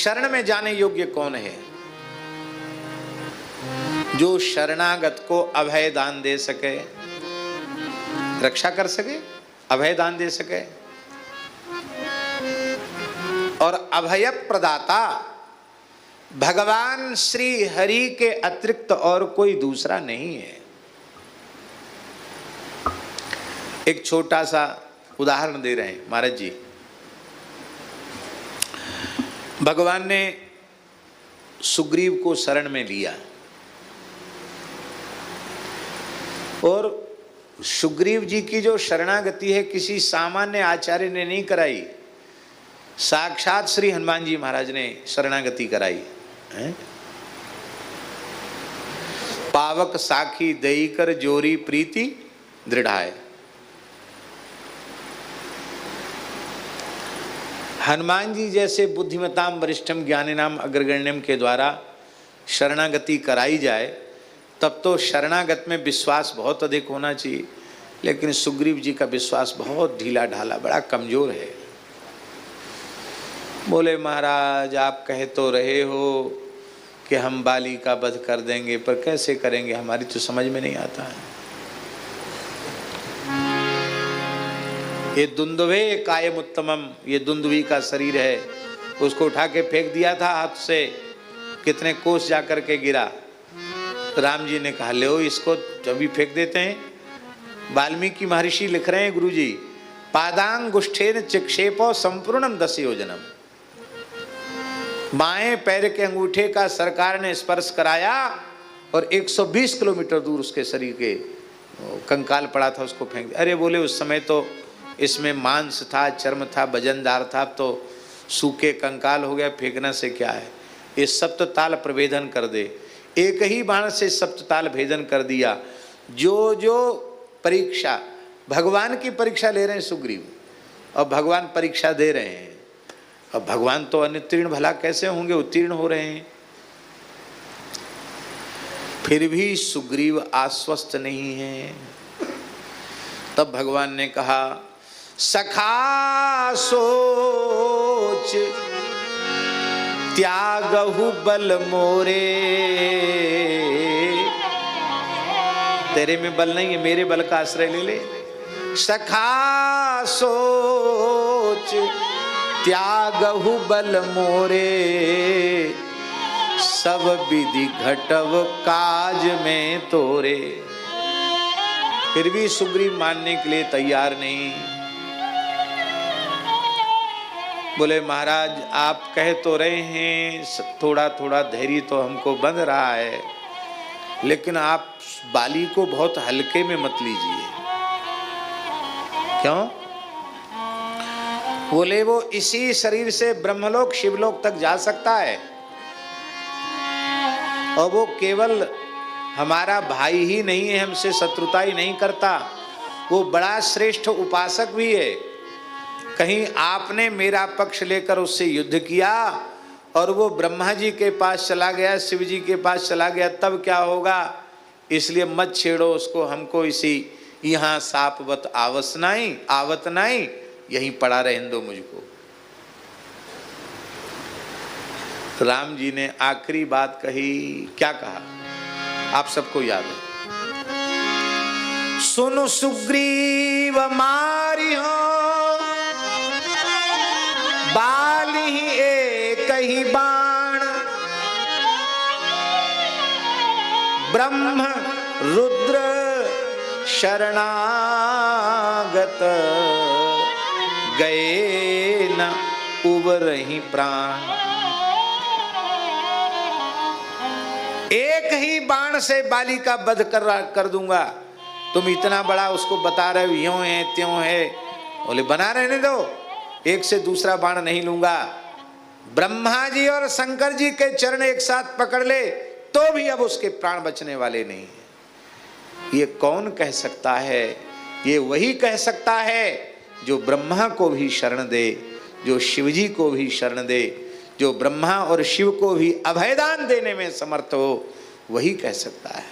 शरण में जाने योग्य कौन है? जो शरणागत को अभय दान दे सके, रक्षा कर सके, अभय दान दे सके। और अभय प्रदाता भगवान श्री हरि के अतिरिक्त और कोई दूसरा नहीं है। एक छोटा सा उदाहरण दे रहे हैं महाराज जी। भगवान ने सुग्रीव को शरण में लिया और सुग्रीव जी की जो शरणागति है किसी सामान्य आचार्य ने नहीं कराई, साक्षात श्री हनुमान जी महाराज ने शरणागति कराई है। पावक साखी दई कर जोरी प्रीति दृढ़ाए। हनुमान जी जैसे बुद्धिमताम वरिष्ठम ज्ञानिनाम अग्रगण्यम के द्वारा शरणागति कराई जाए तब तो शरणागत में विश्वास बहुत अधिक होना चाहिए, लेकिन सुग्रीव जी का विश्वास बहुत ढीला ढाला, बड़ा कमजोर है। बोले महाराज आप कहे तो रहे हो कि हम बाली का वध कर देंगे, पर कैसे करेंगे, हमारी तो समझ में नहीं आता है। ये दुंदुभे कायम उत्तमम, ये दुंदुभी का शरीर है, उसको उठा के फेंक दिया था हाथ से, कितने कोस जाकर के गिरा। राम जी ने कहा लो इसको अभी फेंक देते हैं। वाल्मीकि महर्षि लिख रहे हैं गुरुजी, पादांगुष्ठेन चिक्षेपो संपूर्णम 10 योजनम। बाएं पैर के अंगूठे का सरकार ने स्पर्श कराया और 120 किलोमीटर दूर उसके शरीर के कंकाल पड़ा था, उसको फेंक दिया। अरे बोले उस समय तो इसमें मांस था, चर्म था, वजनदार था, अब तो सूखे कंकाल हो गया, फेंकने से क्या है। ये सप्तताल प्रभेदन कर दे। एक ही बाण से सप्तताल भेदन कर दिया। जो जो परीक्षा, भगवान की परीक्षा ले रहे हैं सुग्रीव, और भगवान परीक्षा दे रहे हैं। अब भगवान तो अनुत्तीर्ण भला कैसे होंगे, उत्तीर्ण हो रहे हैं। फिर भी सुग्रीव आश्वस्त नहीं है। तब भगवान ने कहा सखा सोच त्यागहु बल मोरे। तेरे में बल नहीं है, मेरे बल का आश्रय ले ले। सखा सोच त्यागहु बल मोरे, सब विधि घटव काज में तोरे। फिर भी सुग्रीव मानने के लिए तैयार नहीं। बोले महाराज आप कह तो रहे हैं, थोड़ा थोड़ा धैर्य तो हमको बंध रहा है, लेकिन आप बाली को बहुत हल्के में मत लीजिए। क्यों? बोले वो इसी शरीर से ब्रह्मलोक शिवलोक तक जा सकता है, और वो केवल हमारा भाई ही नहीं है, हमसे शत्रुता ही नहीं करता, वो बड़ा श्रेष्ठ उपासक भी है। कहीं आपने मेरा पक्ष लेकर उससे युद्ध किया और वो ब्रह्मा जी के पास चला गया, शिव जी के पास चला गया, तब क्या होगा? इसलिए मत छेड़ो उसको, हमको इसी यहाँ सापवत आवत नहीं, यहीं पड़ा रहने दो मुझको। राम जी ने आखिरी बात कही, क्या कहा आप सबको याद है? सुनो सुग्रीव मारी हो बाली ही एक ही बाण, ब्रह्म रुद्र शरणागत गए न उबरहि प्राण। एक ही बाण से बाली का वध कर दूंगा। तुम इतना बड़ा उसको बता रहे हो, यूं है त्यों है। बोले बना रहने दो, एक से दूसरा बाण नहीं लूंगा। ब्रह्मा जी और शंकर जी के चरण एक साथ पकड़ ले तो भी अब उसके प्राण बचने वाले नहीं है। ये कौन कह सकता है? ये वही कह सकता है जो ब्रह्मा को भी शरण दे, जो शिवजी को भी शरण दे, जो ब्रह्मा और शिव को भी अभयदान देने में समर्थ हो, वही कह सकता है।